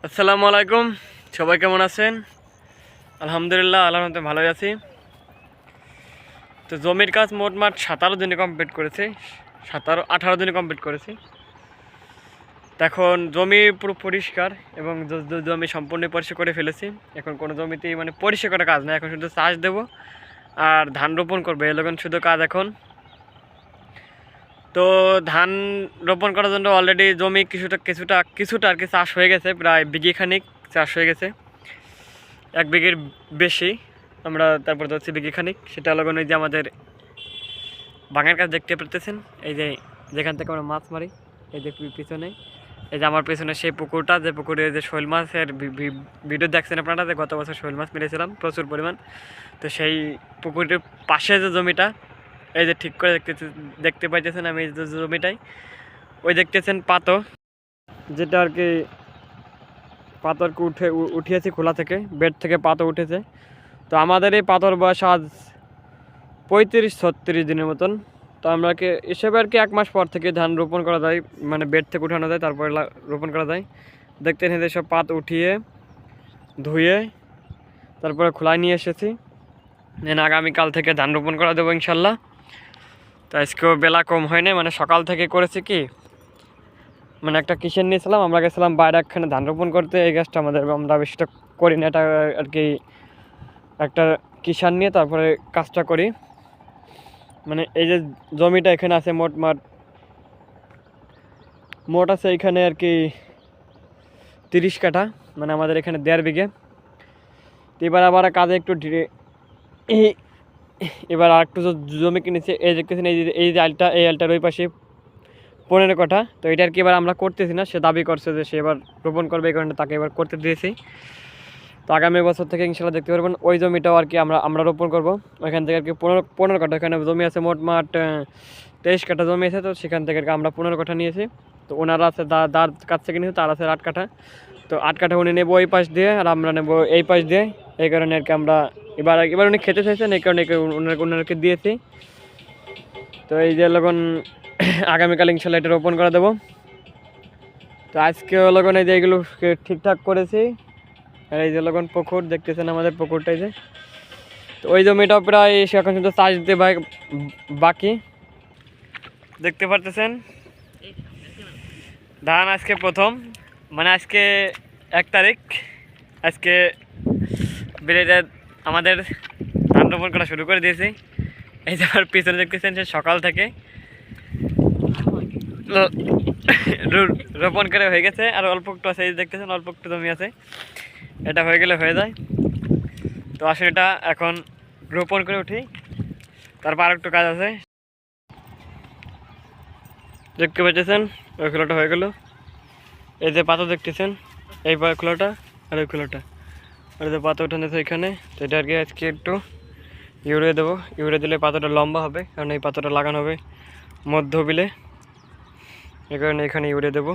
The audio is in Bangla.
আসসালামু আলাইকুম, সবাই কেমন আছেন? আলহামদুলিল্লাহ, আল্লাহর রহমতে ভালোই আছি। তো জমির কাজ মোটমাট 17 দিনে কমপ্লিট করেছি, 18 দিনে কমপ্লিট করেছি। তো এখন জমি পুরো পরিষ্কার এবং জমি সম্পূর্ণ পরিষ্কার করে ফেলেছি। এখন কোনো জমিতেই মানে পরিষ্কার করার কাজ না, এখন শুধু চাষ দেবো আর ধান রোপণ করবো, এরকম শুধু কাজ এখন। তো ধান রোপণ করার জন্য অলরেডি জমি কিছুটা আর কি চাষ হয়ে গেছে, প্রায় বিঘে খানিক চাষ হয়ে গেছে, 1 বিঘের বেশি। আমরা তারপর ধরছি বিঘে খানিক, সেটা হলো এই যে আমাদের বাগানের কাজ দেখতে পেতেছেন, এই যে যেখান থেকে আমরা মাছ মারি, এই যে পিছনে, এই যে আমার পেছনে সেই পুকুরটা, যে পুকুরে যে শৈল মাছের ভিডিও দেখছেন আপনারা, যে গত বছর শৈল মাছ মেরেছিলাম প্রচুর পরিমাণ। তো সেই পুকুরের পাশে যে জমিটা, এই যে ঠিক করে দেখতে পাইতেছেন আমি এই যে জমিটাই, ওই দেখতেছেন পাতো, যেটা আর কি পাথরকে উঠিয়েছি খোলা থেকে, বেড থেকে পাথর উঠেছে। তো আমাদের এই পাথর বয়স আজ 35-36 দিনের মতন। তো আমরা এসবে আর কি 1 মাস পর থেকে ধান রোপণ করা যায়, মানে বেড থেকে উঠানো যায়, তারপরে রোপণ করা যায়। দেখতে এনে সব পাত উঠিয়ে ধুয়ে তারপরে খোলায় নিয়ে এসেছি। আগামীকাল থেকে ধান রোপণ করা দেবো ইনশাল্লাহ। তো আজকেও বেলা কম হয়নি, মানে সকাল থেকে করেছি কি, মানে একটা কিসের নিয়েছিলাম, আমরা গেছিলাম বাইরে একখানে ধান রোপণ করতে। এই গাছটা আমরা বেশিটা করি না, এটা আর কি একটা কিষান নিয়ে তারপরে কাজটা করি। মানে এই যে জমিটা এখানে আছে মোট আছে এখানে আর কি 30 কাঠা, মানে আমাদের এখানে 1.5 বিঘে। তো এবার আবার কাজে একটু এবার আর একটু জমি কিনেছি, এই দেখতেছেন এই যে এই আলটার ওই পাশে 15 কাঠা। তো এটা আর কি এবার আমরা করতেছি না, সে দাবি করছে যে সে এবার রোপণ করবে, এই কারণে তাকে এবার করতে দিয়েছি। তো আগামী বছর থেকে ইনশাল্লাহ দেখতে পারবেন ওই জমিটাও আর কি আমরা রোপণ করবো। ওইখান থেকে আর কি 15 কাঠা, এখানে জমি আছে মোটমাট 23 কাঠা জমি আছে। তো সেখান থেকে আর কি আমরা 15 কাঠা নিয়েছি। তো ওনারা আছে যার কাছ থেকে নিয়েছে তার আছে 8 কাঠা। তো 8 কাঠা উনি নেবো ওই পাশ দিয়ে, আর আমরা নেবো এই পাশ দিয়ে। এই কারণে আর কি আমরা এবার উনি খেতে চাইছেন, এই কারণে ওনাকে দিয়েছি। তো এই যে লগন আগামীকাল ইনশাল্লাহ এটা রোপণ করে দেবো। তো আজকে লগন এই যে এগুলো ঠিকঠাক করেছি। আর এই যে লগন পুকুর দেখতেছেন, আমাদের পুকুরটাই যে, তো ওই জমিটাও প্রায় এখন শুধু চাষ দিতে বাকি। দেখতে পারতেছেন ধান আজকে প্রথম, মানে আজকে 1 তারিখ, আজকে বিলেতে আমাদের ধান রোপণ করা শুরু করে দিয়েছি। এই যে আমার পিছনে দেখতেছেন, সে সকাল থেকে রোপণ করে হয়ে গেছে, আর অল্প একটু আছে, এই দেখতেছেন অল্প একটু জমি আছে, এটা হয়ে গেলে হয়ে যায়। তো আসলে এটা এখন রোপণ করে উঠি, তারপর আর একটু কাজ আছে। দেখতে পাচ্ছেন ওই খোলাটা হয়ে গেল, এই যে পাতা দেখতেছেন, এই খোলাটা আর ওই খোলাটা, আর যে পাতা উঠানো আছে এখানে। তো এটা আর কি আজকে একটু ইউরিয়া দেবো, ইউরিয়া দিলে পাতাটা লম্বা হবে, কারণ এই পাতাটা লাগানো হবে মধ্য বিলে, এই কারণে এখানে ইউরিয়া দেবো।